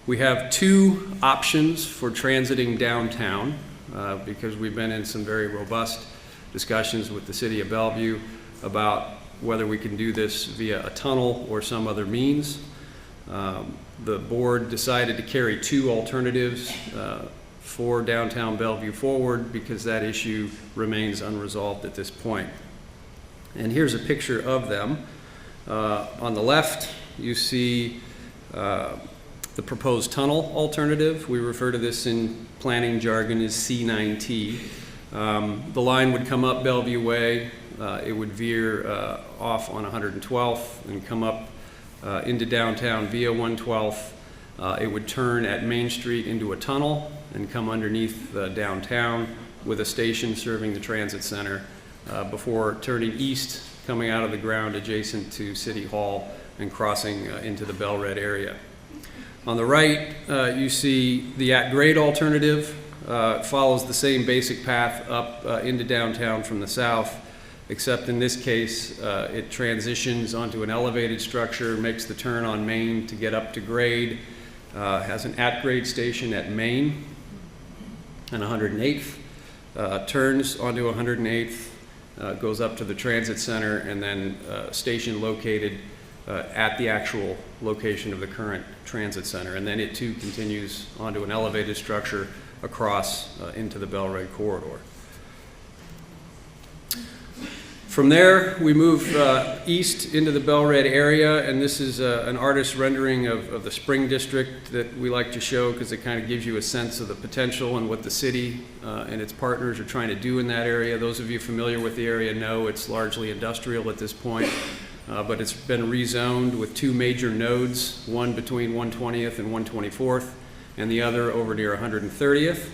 We have two options for transiting downtown because we've been in some very robust discussions with the City of Bellevue about whether we can do this via a tunnel or some other means. The board decided to carry two alternatives for downtown Bellevue forward because that issue remains unresolved at this point. And here's a picture of them. On the left, you see the proposed tunnel alternative. We refer to this in planning jargon as C9T. The line would come up Bellevue Way. It would veer off on 112th and come up into downtown via 112th. It would turn at Main Street into a tunnel and come underneath downtown with a station serving the transit center before turning east, coming out of the ground adjacent to City Hall and crossing into the Bell-Red area. On the right, you see the at-grade alternative. It follows the same basic path up into downtown from the south, except in this case, it transitions onto an elevated structure, makes the turn on Main to get up to grade, has an at-grade station at Main and 108th, turns onto 108th, goes up to the transit center, and then station located at the actual location of the current transit center. And then it too continues onto an elevated structure across into the Bell-Red corridor. From there, we move east into the Bell-Red area, and this is an artist's rendering of the Spring District that we like to show because it kind of gives you a sense of the potential and what the city and its partners are trying to do in that area. Those of you familiar with the area know it's largely industrial at this point, but it's been rezoned with two major nodes, one between 120th and 124th, and the other over near 130th.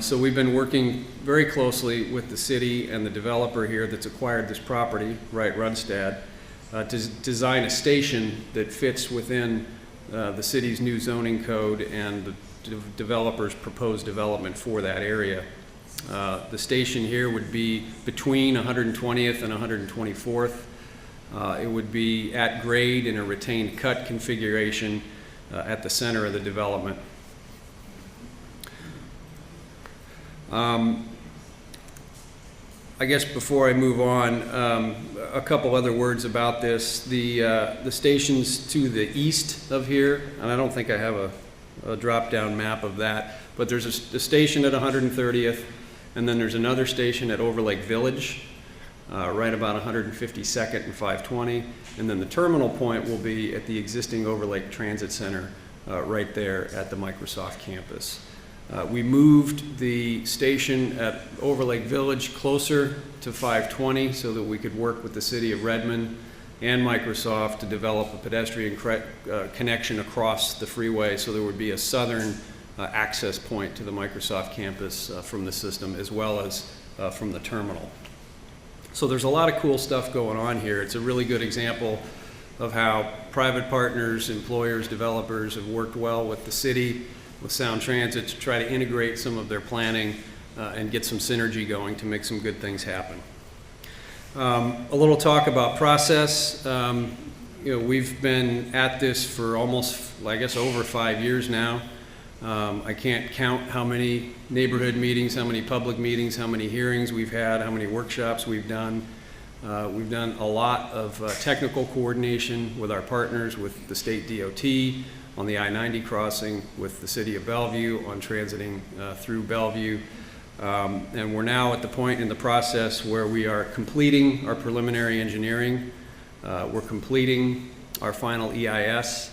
So we've been working very closely with the city and the developer here that's acquired this property, Ric Runstad, to design a station that fits within the city's new zoning code and the developer's proposed development for that area. The station here would be between 120th and 124th. It would be at grade in a retained cut configuration at the center of the development. I guess before I move on, a couple other words about this. The stations to the east of here, and I don't think I have a drop-down map of that, but there's a station at 130th, and then there's another station at Overlake Village, right about 152nd and 520, and then the terminal point will be at the existing Overlake Transit Center right there at the Microsoft campus. We moved the station at Overlake Village closer to 520 so that we could work with the city of Redmond and Microsoft to develop a pedestrian connection across the freeway, so there would be a southern access point to the Microsoft campus from the system as well as from the terminal. So there's a lot of cool stuff going on here. It's a really good example of how private partners, employers, developers have worked well with the city, with Sound Transit, to try to integrate some of their planning and get some synergy going to make some good things happen. A little talk about process. We've been at this for almost, I guess, over 5 years now. I can't count how many neighborhood meetings, how many public meetings, how many hearings we've had, how many workshops we've done. We've done a lot of technical coordination with our partners, with the state DOT, on the I-90 crossing, with the city of Bellevue on transiting through Bellevue. And we're now at the point in the process where we are completing our preliminary engineering. We're completing our final EIS.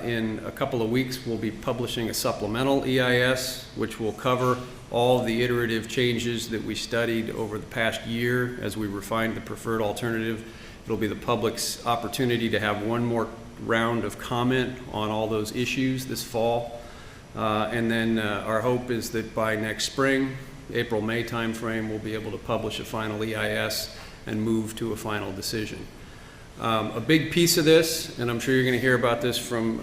In a couple of weeks, we'll be publishing a supplemental EIS, which will cover all the iterative changes that we studied over the past year as we refined the preferred alternative. It'll be the public's opportunity to have one more round of comment on all those issues this fall. And then our hope is that by next spring, April-May timeframe, we'll be able to publish a final EIS and move to a final decision. A big piece of this, and I'm sure you're going to hear about this from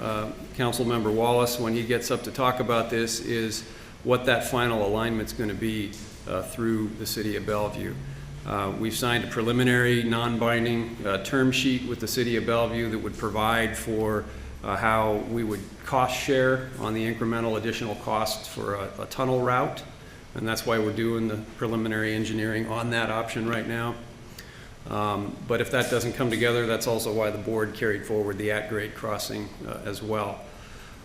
Council Member Wallace when he gets up to talk about this, is what that final alignment's going to be through the city of Bellevue. We've signed a preliminary non-binding term sheet with the city of Bellevue that would provide for how we would cost share on the incremental additional costs for a tunnel route. And that's why we're doing the preliminary engineering on that option right now. But if that doesn't come together, that's also why the board carried forward the at-grade crossing as well.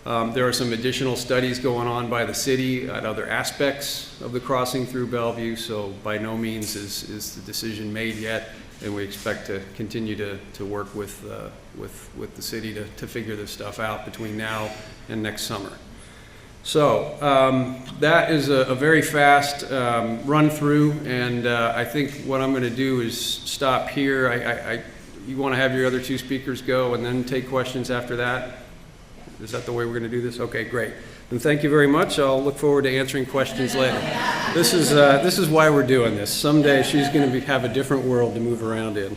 There are some additional studies going on by the city at other aspects of the crossing through Bellevue, so by no means is the decision made yet, and we expect to continue to work with the city to figure this stuff out between now and next summer. So that is a very fast run through, and I think what I'm going to do is stop here. You want to have your other two speakers go and then take questions after that? Is that the way we're going to do this? Okay, great. Then thank you very much. I'll look forward to answering questions later. This is why we're doing this. Someday she's going to have a different world to move around in.